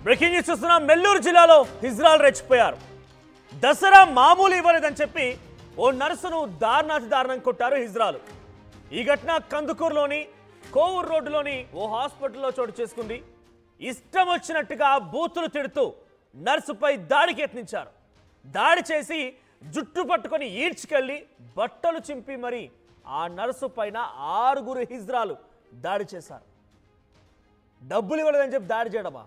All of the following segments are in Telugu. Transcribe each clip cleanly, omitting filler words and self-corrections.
బ్రేకింగ్ న్యూస్ చూస్తున్నాం. నెల్లూరు జిల్లాలో హిజ్రాలు రెచ్చిపోయారు. దసరా మామూలు ఇవ్వలేదని చెప్పి ఓ నర్సును దారుణం కొట్టారు హిజ్రాలు. ఈ ఘటన కందుకూరులోని కోవూరు రోడ్డులోని ఓ హాస్పిటల్లో చోటు చేసుకుంది. ఇష్టం వచ్చినట్టుగా బూతులు తిడుతూ నర్సుపై దాడికి యత్నించారు. దాడి చేసి జుట్టు పట్టుకొని ఈడ్చుకెళ్ళి బట్టలు చింపి మరి ఆ నర్సు పైన 6 హిజ్రాలు దాడి చేశారు. డబ్బులు ఇవ్వలేదని చెప్పి దాడి చేయడమా?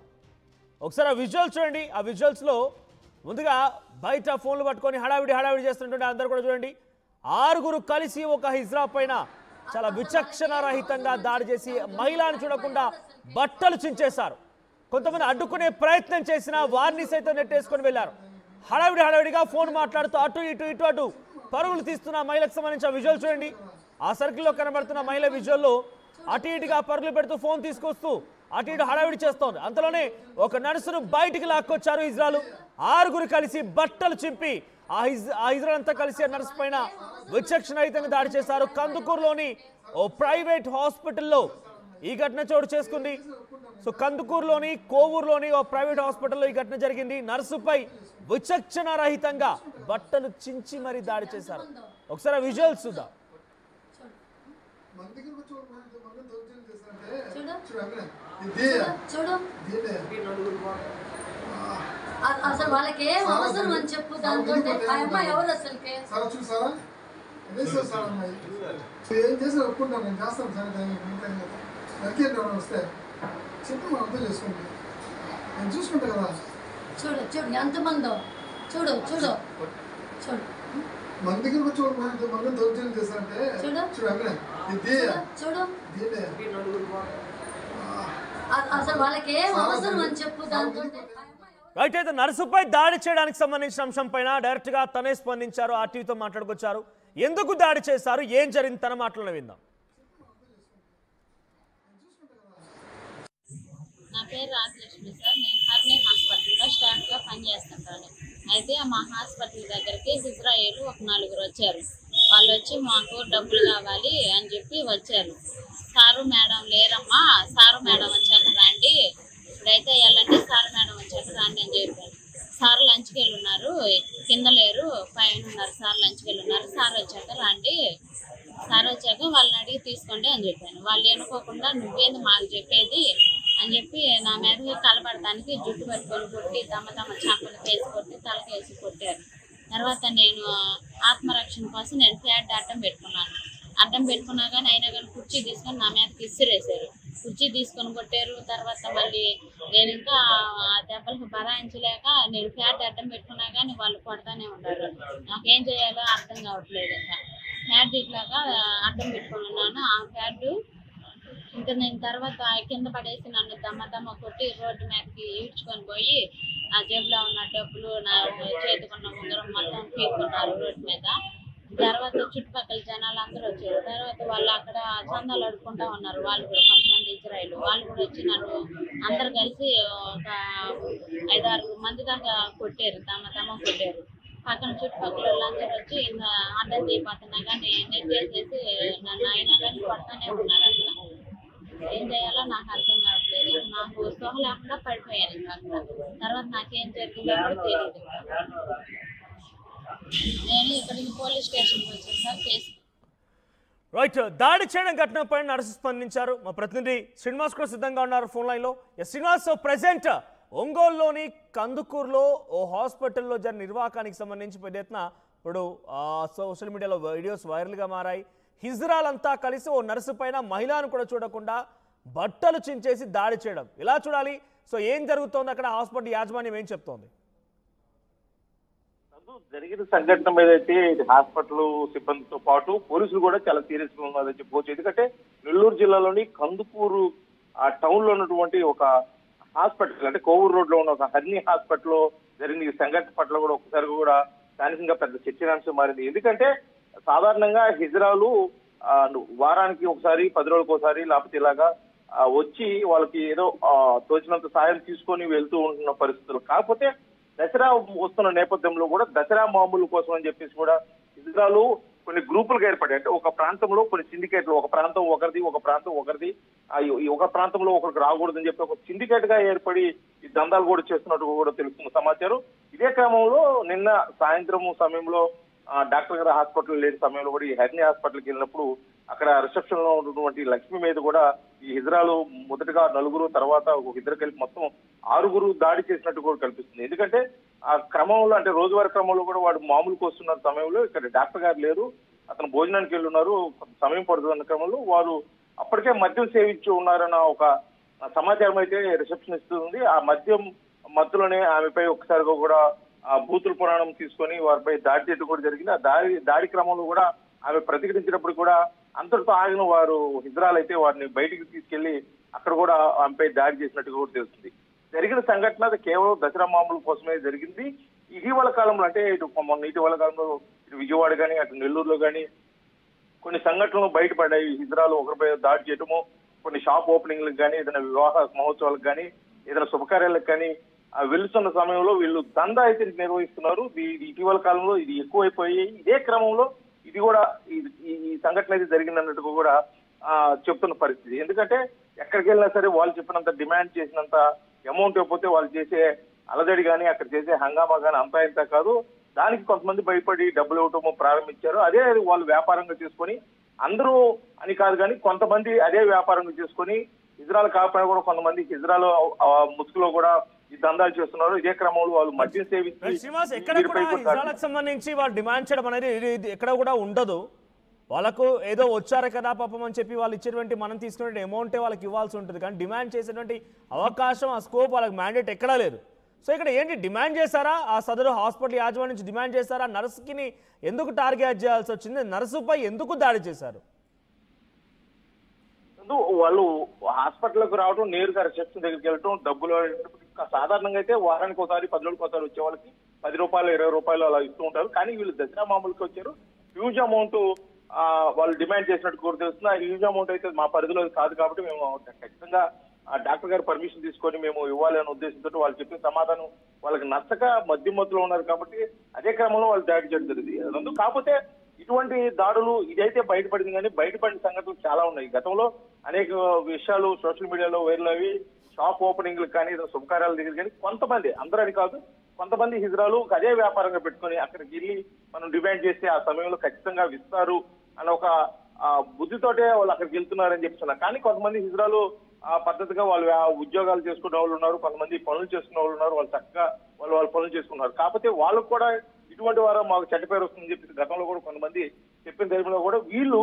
ఒకసారి ఆ విజువల్స్ చూడండి. ఆ విజువల్స్లో ముందుగా బయట ఫోన్లు పట్టుకొని హడావిడి చేస్తుంటే అందరూ కూడా చూడండి. 6 కలిసి ఒక హిజ్రా పైన చాలా విచక్షణారహితంగా దాడి చేసి మహిళను చూడకుండా బట్టలు చించేశారు. కొంతమంది అడ్డుకునే ప్రయత్నం చేసినా వారిని సైతం నెట్టేసుకొని వెళ్ళారు. హడావిడిగా ఫోన్ మాట్లాడుతూ అటు పరుగులు తీస్తున్న మహిళకు సంబంధించిన విజువల్ చూడండి. ఆ సర్కిల్లో కనబడుతున్న మహిళ విజువల్లో అటు ఇటుగా పరుగులు పెడుతూ ఫోన్ తీసుకొస్తూ అటు ఇటు హడావిడి చేస్తోంది. అంతలోనే ఒక నర్సును బయటికి లాక్కొచ్చారు హిజ్రాలు. 6 కలిసి బట్టలు చింపి ఆ హిజ్రాలంతా కలిసి ఆ నర్సు పైన విచక్షణరహితంగా దాడి చేశారు. కందుకూరులోని ఓ ప్రైవేట్ హాస్పిటల్లో ఈ ఘటన చోటు చేసుకుంది. సో కందుకూరులోని కోవూరులోని ఓ ప్రైవేట్ హాస్పిటల్లో ఈ ఘటన జరిగింది. నర్సుపై విచక్షణరహితంగా బట్టలు చించి మరీ దాడి చేశారు. ఒకసారి విజువల్స్ చూద్దాం. అసలు వాళ్ళకి ఏం అవసరం అని చెప్పు. దాంతో ఎవరు అసలుకి ఏం చేసి ఒప్పుకుంటాం, నేను చేస్తాను సార్. వస్తే చెప్పు మనం అర్థం చేసుకోండి, నేను చూసుకుంటా కదా. చూడు ఎంతమందో చూడు మన దగ్గర వచ్చి మనం దౌర్జన్యం చేస్తారంటే చూడు అసలు వాళ్ళకి ఏం అవసరం అని చెప్పు. దాంతో రైట్. అయితే నర్సుపై దాడి చేయడానికి సంబంధించిన అంశం పైన డైరెక్ట్ గా తనే స్పందించారు. ఆర్టీవీతో మాట్లాడుకొచ్చారు. ఎందుకు దాడి చేశారు, ఏం జరిగింది, తన మాటలను విందాం. నా పేరు రాజలక్ష్మి సార్. నేను హర్నీ హాస్పిటల్లో స్టాఫ్గా పనిచేస్తుంటాను. అయితే మా హాస్పిటల్ దగ్గరికి హిజ్రాయేలు ఒక 4 వచ్చారు. వాళ్ళు వచ్చి మాకు డబ్బులు కావాలి అని చెప్పి వచ్చారు. సారు మేడం లేరమ్మా, సారు మేడం వచ్చాక రండి, ఇప్పుడైతే వెళ్ళండి, సారు మేడం వచ్చాక రండి అని చెప్పారు. సార్ లంచ్కి వెళ్ళి ఉన్నారు, కింద లేరు, పైన ఉన్నారు. సార్ లంచ్కి వెళ్ళి ఉన్నారు, సార్ వచ్చాక రండి, సార్ వచ్చాక వాళ్ళని అడిగి తీసుకోండి అని చెప్పాను. వాళ్ళు అనుకోకుండా నువ్వేంది మాకు చెప్పేది అని చెప్పి నా మీద కలపడటానికి జుట్టు పట్టుకొని కొట్టి తమ చాపలు వేసి కొట్టి తలకేసి కొట్టారు. తర్వాత నేను ఆత్మరక్షణ కోసం నేను ఫ్లాట్ అడ్డం పెట్టుకున్నా కానీ అయినా కానీ కుర్చీ తీసుకొని నా మీదకి ఇసిరేసారు. కుర్చీ తీసుకొని కొట్టారు. తర్వాత మళ్ళీ నేను ఇంకా దెబ్బలకు బరాయించలేక నేను ఫ్లాట్ అడ్డం పెట్టుకున్నా కానీ వాళ్ళు కొడతానే ఉన్నారు. నాకేం చేయాలో అర్థం కావట్లేదు. ఇంకా ఫ్లాట్ ఇట్లాగా అడ్డం పెట్టుకుని ఉన్నాను. ఆ ఫ్లాట్ ఇంకా నేను తర్వాత కింద పడేసి నన్ను దమ్మ కొట్టి రోడ్డు మీదకి ఈడ్చుకొని పోయి నా జేబులో ఉన్న డబ్బులు, నా చేతుకున్న ఉంగరం మొత్తం పీక్కున్నారు రోడ్డు మీద. తర్వాత చుట్టుపక్కల జనాలు అందరూ వచ్చారు. తర్వాత వాళ్ళు అక్కడ చందాలు అడుక్కుంటా ఉన్నారు. వాళ్ళు కూడా కొంతమంది ఇజ్రాయిల్ వాళ్ళు కూడా వచ్చి నన్ను అందరు కలిసి ఒక 5-6 మంది దాకా కొట్టారు. తమ కొట్టారు. పక్కన చుట్టుపక్కల వాళ్ళందరూ వచ్చి ఇంకా అడ్డం తీయపోతున్నా కానీ నెట్టేసేసి నన్ను అయినా కానీ కొడతానే ఉన్నారు. అక్కడ ఏం చేయాలో నాకు అర్థం కావట్లేదు. నాకు స్పృహ లేకుండా పడిపోయాను. ఇంకా అక్కడ తర్వాత నాకేం జరిగిందో కూడా తెలియదు. నేను ఇక్కడికి పోలీస్ స్టేషన్కి వచ్చాను సార్ కేసు. రైట్. దాడి చేయడం ఘటనపై నర్సు స్పందించారు. మా ప్రతినిధి శ్రీనివాస్ కూడా సిద్ధంగా ఉన్నారు ఫోన్ లైన్లో. శ్రీనివాస్, ప్రెసెంట్ ఒంగోలులోని కందుకూరులో ఓ హాస్పిటల్లో జరిగిన నిర్వాకానికి సంబంధించి పెద్ద ఎత్తున ఇప్పుడు సోషల్ మీడియాలో వీడియోస్ వైరల్గా మారాయి. హిజ్రాలంతా కలిసి ఓ నర్సు పైన మహిళను కూడా చూడకుండా బట్టలు చించేసి దాడి చేయడం ఇలా చూడాలి. సో ఏం జరుగుతోంది అక్కడ? హాస్పిటల్ యాజమాన్యం ఏం చెప్తోంది? జరిగిన సంఘటన మీద అయితే హాస్పిటల్ సిబ్బందితో పాటు పోలీసులు కూడా చాలా సీరియస్ గా ఉన్నదని చెప్పవచ్చు. ఎందుకంటే నెల్లూరు జిల్లాలోని కందుకూరు ఆ టౌన్ లో ఉన్నటువంటి ఒక హాస్పిటల్, అంటే కోవూరు రోడ్ లో ఉన్న ఒక హర్నీ హాస్పిటల్లో జరిగిన ఈ సంఘటన పట్ల కూడా ఒకసారి కూడా స్థానికంగా పెద్ద చర్చనాంశం మారింది. ఎందుకంటే సాధారణంగా హిజ్రాలు వారానికి ఒకసారి, 10 రోజులకు ఒకసారి లేకపోతే ఇలాగా వచ్చి వాళ్ళకి ఏదో తోచినంత సాయం తీసుకొని వెళ్తూ ఉంటున్న పరిస్థితులు. కాకపోతే దసరా వస్తున్న నేపథ్యంలో కూడా దసరా మామూలు కోసం అని చెప్పేసి కూడా హిజ్రాలు కొన్ని గ్రూపులుగా ఏర్పడాయి. అంటే ఒక ప్రాంతంలో కొన్ని సిండికేట్లు, ఒక ప్రాంతం ఒకరిది, ఒక ప్రాంతం ఒకరిది, ఒక ప్రాంతంలో ఒకరికి రాకూడదని చెప్పి ఒక సిండికేట్ గా ఏర్పడి ఈ దందాలు కూడా చేస్తున్నట్టు కూడా తెలుస్తున్న సమాచారం. ఇదే క్రమంలో నిన్న సాయంత్రం సమయంలో డాక్టర్ గారి హాస్పిటల్ లేని సమయంలో కూడా ఈ హెర్నీ హాస్పిటల్కి వెళ్ళినప్పుడు అక్కడ రిసెప్షన్ లో ఉన్నటువంటి లక్ష్మి మీద కూడా ఈ హిజ్రాలు మొదటగా 4, తర్వాత ఒక ఇద్దరు కలిపి మొత్తం 6 దాడి చేసినట్టు కూడా కనిపిస్తుంది. ఎందుకంటే ఆ క్రమంలో అంటే రోజువారీ క్రమంలో కూడా వాడు మామూలుకు వస్తున్న సమయంలో ఇక్కడ డాక్టర్ గారు లేరు, అతను భోజనానికి వెళ్ళి ఉన్నారు, సమయం పడుతున్న క్రమంలో వారు అప్పటికే మద్యం సేవించి ఉన్నారన్న ఒక సమాచారం అయితే రిసెప్షనిస్ట్ ఉంది. ఆ మద్యం మత్తులోనే ఆమెపై ఒకసారిగా కూడా ఆ బూతుల పురాణం తీసుకొని వారిపై దాడి చేయడం కూడా జరిగింది. ఆ దాడి క్రమంలో కూడా ఆమె ప్రతిఘటించినప్పుడు కూడా అంతటితో ఆగిన వారు హిజ్రాలు అయితే వారిని బయటికి తీసుకెళ్లి అక్కడ కూడా ఆమెపై దాడి చేసినట్టుగా కూడా తెలుస్తుంది. జరిగిన సంఘటన అది కేవలం దసరా మామూలు కోసమే జరిగింది. ఇటీవల కాలంలో అంటే ఇటీవల కాలంలో ఇటు విజయవాడ కానీ అటు నెల్లూరులో కానీ కొన్ని సంఘటనలు బయటపడ్డాయి. హిజ్రాలు ఒకరిపై దాడి చేయటము, కొన్ని షాప్ ఓపెనింగ్లకు కానీ, ఏదైనా వివాహ మహోత్సవాలకు కానీ, ఏదైనా శుభకార్యాలకు కానీ వెళ్తున్న సమయంలో వీళ్ళు దందా అయితే నిర్వహిస్తున్నారు. ఇటీవల కాలంలో ఇది ఎక్కువైపోయి ఇదే క్రమంలో ఇది కూడా ఈ సంఘటన అయితే జరిగిందన్నట్టుగా కూడా చెప్తున్న పరిస్థితి. ఎందుకంటే ఎక్కడికి వెళ్ళినా సరే వాళ్ళు చెప్పినంత డిమాండ్ చేసినంత అమౌంట్ ఇవ్వకపోతే వాళ్ళు చేసే అలజడి కానీ అక్కడ చేసే హంగామా కానీ అంతా ఇంత కాదు. దానికి కొంతమంది భయపడి డబ్బులు ఇవ్వటము ప్రారంభించారు. అదే వాళ్ళు వ్యాపారంగా చేసుకొని, అందరూ అని కాదు కానీ కొంతమంది అదే వ్యాపారంగా చేసుకొని హిజ్రాలు కాకపోయినా కూడా కొంతమంది హిజ్రాలు ముసుగులో కూడా ఈ దందాలు చేస్తున్నారు. ఇదే క్రమంలో వాళ్ళు మద్యం సేవించి శ్రీనివాస్ ఎక్కడ కూడా హిజ్రాలకు సంబంధించి వాళ్ళు డిమాండ్ చేయడం అనేది ఎక్కడ కూడా ఉండదు. వాళ్ళకు ఏదో వచ్చారు కదా పాపం అని చెప్పి వాళ్ళు ఇచ్చేటువంటి మనం తీసుకునే అమౌంటే వాళ్ళకి ఇవ్వాల్సి ఉంటుంది, కానీ డిమాండ్ చేసేటువంటి అవకాశం ఆ స్కోప్ వాళ్ళకి మ్యాండేట్ ఎక్కడా లేదు. సో ఇక్కడ ఏంటి డిమాండ్ చేశారా? ఆ సదరు హాస్పిటల్ యాజమాన్యం నుంచి డిమాండ్ చేశారా? నర్సుకి ఎందుకు టార్గెట్ చేయాల్సి వచ్చింది? నర్సుపై ఎందుకు దాడి చేశారు? వాళ్ళు హాస్పిటల్కి రావడం, నేరుగా రిసెప్షన్ దగ్గరికి వెళ్ళటం, డబ్బులు సాధారణంగా అయితే వారానికి ఒకసారి 10 రోజులకు ఒకసారి వచ్చే వాళ్ళకి 10 రూపాయలు 20 రూపాయలు అలా ఇస్తూ ఉంటారు. కానీ వీళ్ళు దసరా మామూలుకి వచ్చారు. హ్యూజ్ అమౌంట్ వాళ్ళు డిమాండ్ చేసినట్టు కూడా తెలుస్తుంది. ఆ హ్యూజ్ అమౌంట్ అయితే మా పరిధిలో కాదు కాబట్టి మేము ఖచ్చితంగా డాక్టర్ గారు పర్మిషన్ తీసుకొని మేము ఇవ్వాలి అనే ఉద్దేశంతో వాళ్ళు చెప్పిన సమాధానం వాళ్ళకి నచ్చక మధ్యలో ఉన్నారు కాబట్టి అదే క్రమంలో వాళ్ళు దాడి చేయడం జరిగింది. కాకపోతే ఇటువంటి దాడులు ఇదైతే బయటపడింది, కానీ బయటపడిన సంఘటనలు చాలా ఉన్నాయి. గతంలో అనేక విషయాలు సోషల్ మీడియాలో వైరల్ అవి, షాప్ ఓపెనింగ్లకు కానీ శుభకార్యాల దగ్గర కానీ కొంతమంది, అందరని కాదు, కొంతమంది హిజ్రాలు అదే వ్యాపారంగా పెట్టుకొని అక్కడికి వెళ్ళి మనం డిమాండ్ చేస్తే ఆ సమయంలో ఖచ్చితంగా ఇస్తారు అన్న ఒక బుద్ధితోటే వాళ్ళు అక్కడికి వెళ్తున్నారని చెప్తున్నారు. కానీ కొంతమంది హిజ్రాలు ఆ పద్ధతిగా వాళ్ళు ఉద్యోగాలు చేసుకునే వాళ్ళు ఉన్నారు, కొంతమంది పనులు చేసుకునే వాళ్ళు ఉన్నారు, వాళ్ళు చక్కగా వాళ్ళు పనులు చేసుకున్నారు. కాకపోతే వాళ్ళకు కూడా ఇటువంటి వారు మాకు చెడ్డ పేరు వస్తుందని చెప్పి గతంలో కూడా కొంతమంది చెప్పిన టైంలో కూడా వీళ్ళు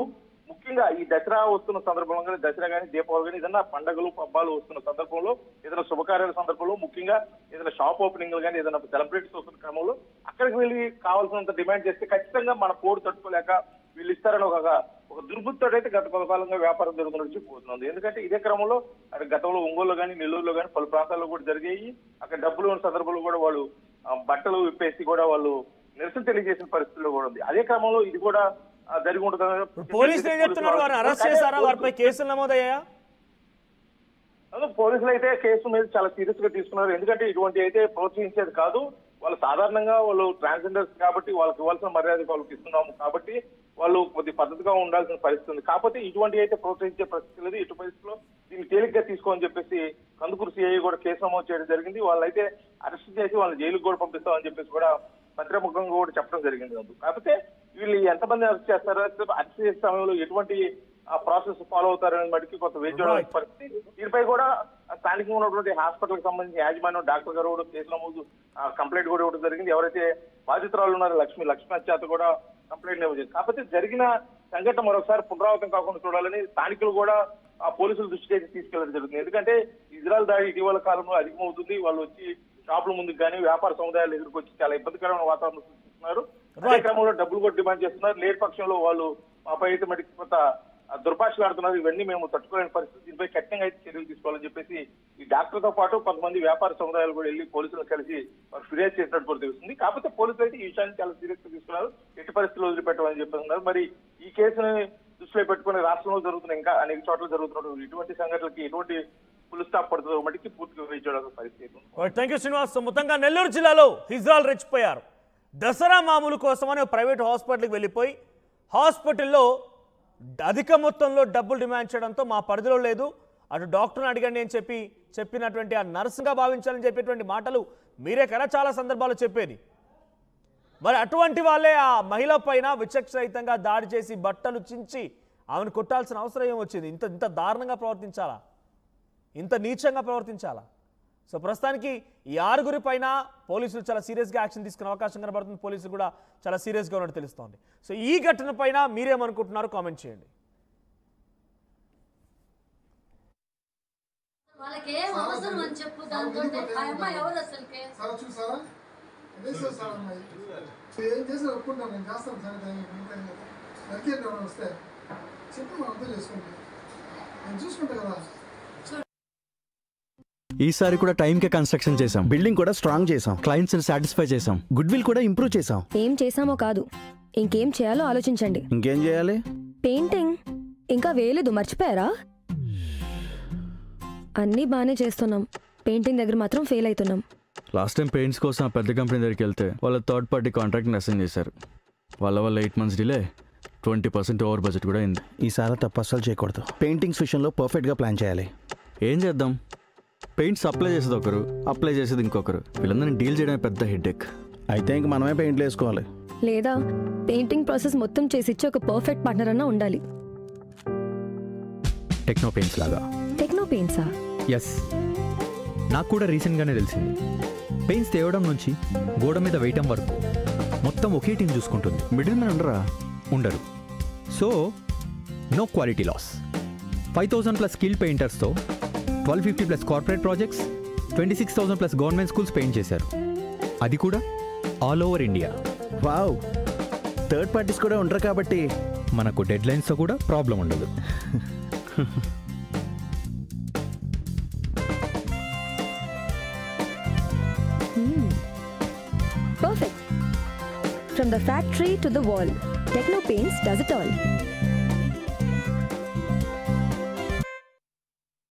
ముఖ్యంగా ఈ దసరా వస్తున్న సందర్భంలో కానీ, దసరా కానీ, దీపావళి కానీ, ఏదైనా పండుగలు పబ్బాలు వస్తున్న సందర్భంలో, ఏదైనా శుభకార్యాల సందర్భంలో, ముఖ్యంగా ఏదైనా షాప్ ఓపెనింగ్లు కానీ, ఏదైనా సెలబ్రిటీస్ వస్తున్న క్రమంలో అక్కడికి వెళ్ళి కావాల్సినంత డిమాండ్ చేస్తే ఖచ్చితంగా మన పోరు తట్టుకోలేక వీళ్ళు ఇస్తారని ఒక దుర్బుద్ధితో అయితే గత కొంతకాలంగా వ్యాపారం జరుగుతున్నట్టు చెప్పుకోతుంది. ఎందుకంటే ఇదే క్రమంలో అక్కడ గతంలో ఒంగోలులో కానీ, నెల్లూరులో కానీ పలు ప్రాంతాల్లో కూడా జరిగాయి. అక్కడ డబ్బులు ఉన్న సందర్భంలో కూడా వాళ్ళు బట్టలు విప్పేసి కూడా వాళ్ళు నిరసన తెలియజేసిన పరిస్థితుల్లో కూడా ఉంది. అదే క్రమంలో ఇది కూడా జరిగి ఉంటుంది. పోలీసులు ఏం చెప్తున్నారు? వారిని అరెస్ట్ చేశారా? వారిపై కేసులు నమోదయ్యాయా? పోలీసులు అయితే కేసు మీద చాలా సీరియస్ గా తీసుకున్నారు. ఎందుకంటే ఇటువంటి అయితే ప్రోత్సహించేది కాదు. వాళ్ళు సాధారణంగా వాళ్ళు ట్రాన్స్జెండర్స్ కాబట్టి వాళ్ళకి ఇవ్వాల్సిన మర్యాద వాళ్ళకి ఇస్తున్నాము కాబట్టి వాళ్ళు కొద్ది పద్ధతిగా ఉండాల్సిన పరిస్థితి ఉంది. కాకపోతే ఇటువంటి అయితే ప్రోత్సహించే పరిస్థితి లేదు. ఇటు పరిస్థితిలో దీన్ని తేలిగ్గా తీసుకోని చెప్పేసి కందుకూరు సిఐ కూడా కేసు నమోదు చేయడం జరిగింది. వాళ్ళైతే అరెస్ట్ చేసి వాళ్ళని జైలుకు కూడా పంపిస్తామని చెప్పేసి కూడా పత్రముఖంగా కూడా చెప్పడం జరిగింది. కాకపోతే వీళ్ళు ఎంతమంది అరెస్ట్ చేస్తారో, అరెస్ట్ చేసే సమయంలో ఎటువంటి ప్రాసెస్ ఫాలో అవుతారనే మటుకి కొంత వేచి చూడాల్సిన పరిస్థితి. దీనిపై కూడా స్థానికంగా ఉన్నటువంటి హాస్పిటల్ కి సంబంధించి యాజమాన్యం డాక్టర్ గారు కూడా కేసు నమోదు కంప్లైంట్ కూడా ఇవ్వడం జరిగింది. ఎవరైతే బాధితురాలు ఉన్నారో లక్ష్మి చేత కూడా కంప్లైంట్ ఇవ్వలేదు. కాకపోతే జరిగిన సంఘటన మరొకసారి పునరావృతం కాకుండా చూడాలని స్థానికులు కూడా ఆ పోలీసుల దృష్టికి అయితే తీసుకెళ్లడం జరుగుతుంది. ఎందుకంటే ఇజ్రాయెల్ దాడి ఇటీవల కాలంలో అధికమవుతుంది. వాళ్ళు వచ్చి షాపుల ముందుకు కానీ వ్యాపార సముదాయాలు ఎదుర్కొచ్చి చాలా ఇబ్బందికరమైన వాతావరణం సృష్టిస్తున్నారు. అదే క్రమంలో డబ్బులు కూడా డిమాండ్ చేస్తున్నారు. లేని పక్షంలో వాళ్ళు మాపై అయితే మటుకు కొంత దుర్భాషలు ఆడుతున్నారు. ఇవన్నీ మేము తట్టుకోలేని పరిస్థితి. దీనిపై కఠినంగా అయితే చర్యలు తీసుకోవాలని చెప్పేసి ఈ డాక్టర్ తో పాటు కొంతమంది వ్యాపార సముదాయాలు కూడా వెళ్ళి పోలీసులు కలిసి వారు ఫిర్యాదు చేసినట్టు కూడా తెలుస్తుంది. కాకపోతే పోలీసులు అయితే ఈ విషయాన్ని చాలా సీరియస్ గా తీసుకున్నారు. ఎట్టి పరిస్థితుల్లో వదిలిపెట్టమని చెప్తున్నారు. మరి ఈ కేసుని దృష్టిలో పెట్టుకుని రాష్ట్రంలో జరుగుతున్న ఇంకా అనేక చోట్ల జరుగుతున్న ఇటువంటి సంఘటనలకి ఎటువంటి ఫుల్ స్టాప్ పడుతుందో మటుకి పూర్తిగా వేయించడం పరిస్థితి. Thank you Srinivas. మొత్తంగా నెల్లూరు జిల్లాలో హిజ్రాలు రెచ్చిపోయారు. దసరా మామూలు కోసమని ప్రైవేట్ హాస్పిటల్కి వెళ్ళిపోయి హాస్పిటల్లో అధిక మొత్తంలో డబ్బులు డిమాండ్ చేయడంతో మా పరిధిలో లేదు, అటు డాక్టర్ని అడగండి అని చెప్పినటువంటి ఆ నర్సుగా భావించాలని చెప్పేటువంటి మాటలు మీరే కదా చాలా సందర్భాల్లో చెప్పేది. మరి అటువంటి వాళ్ళే ఆ మహిళ పైన విచక్షరహితంగా దాడి చేసి బట్టలు చించి ఆమెను కొట్టాల్సిన అవసరం ఏమొచ్చింది? ఇంత దారుణంగా ప్రవర్తించాలా? ఇంత నీచంగా ప్రవర్తించాలా? సో ప్రస్తుతానికి ఈ 6 పైన పోలీసులు చాలా సీరియస్గా యాక్షన్ తీసుకునే అవకాశం కనబడుతుంది. పోలీసులు కూడా చాలా సీరియస్గా ఉన్నట్టు తెలుస్తోంది. సో ఈ ఘటన పైన మీరేమనుకుంటున్నారో కామెంట్ చేయండి. వాళ్ళకి ఏం అవసరం అని చెప్పు దాంతో ఆ అమ్మాయి ఎవరు అసలుకే సార్ చూసారా అదే సార్ అమ్మాయి ఏం చేసి ఒప్పుకుంటాం నేను చేస్తాను సార్ నరికేద్దాం వస్తే చెప్పి మనం అర్థం చేసుకోండి నేను చూసుకుంటా కదా. ఈసారి కూడా టైంకే కన్స్ట్రక్షన్ చేసాం, బిల్డింగ్ కూడా స్ట్రాంగ్ చేసాం, క్లయింట్స్ ని సాటిస్ఫై చేసాం, గుడ్ విల్ కూడా ఇంప్రూవ్ చేసాం. ఏం చేసామో కాదు, ఇంకేం చేయాలో ఆలోచించండి. ఇంకేం చేయాలి? పెయింటింగ్ ఇంకా వేయలేదు, మర్చిపోయారా? అన్నీ బాగానే చేస్తున్నాం, పెయింటింగ్ దగ్గర మాత్రం ఫెయిల్ అవుతున్నాం. లాస్ట్ టైం పెయింట్స్ కోసం ఆ పెద్ద కంపెనీ దగ్గరికి వెళ్తే వాళ్ళ థర్డ్ పార్టీ కాంట్రాక్ట్ని అసైన్ చేశారు. వాళ్ళ 8 months డిలే, 20% ఓవర్ బడ్జెట్ కూడా అయింది. ఈసారి తప్పు అస్సలు చేయకూడదు. పెయింటింగ్స్ విషయంలో పర్ఫెక్ట్గా ప్లాన్ చేయాలి. ఏం చేద్దాం? పెయింట్స్ అప్లై చేసేది ఒకరు, అప్లై చేసేది ఇంకొకరు, వీళ్ళందరినీ డీల్ చేయడమే పెద్ద హెడేక్. అయితే ఇంక మనమే పెయింట్లు వేసుకోవాలి. లేదా పెయింటింగ్ ప్రాసెస్ మొత్తం చేసిచ్చి ఒక పర్ఫెక్ట్ పార్ట్నర్ అన్నా ఉండాలి. టెక్నో పెయింట్స్ లాగా. టెక్నో పెయింట్సా? ఎస్, నాకు కూడా రీసెంట్గానే తెలిసింది. పెయింట్స్ తేవడం నుంచి గోడ మీద వేయటం వరకు మొత్తం ఒకే టీం చూసుకుంటుంది. మిడిల్ మ్యాన్ ఉండరా? ఉండరు. So no quality loss. 5,000+ skill పెయింటర్స్తో 1,250+ corporate projects, 26,000+ government schools paint చేశారు. అది కూడా all over India. Wow, third parties కూడా ఉండరు కాబట్టి మనకు డెడ్ లైన్స్తో కూడా ప్రాబ్లం ఉండదు. Perfect. From the factory to the wall, Techno Paints does it all.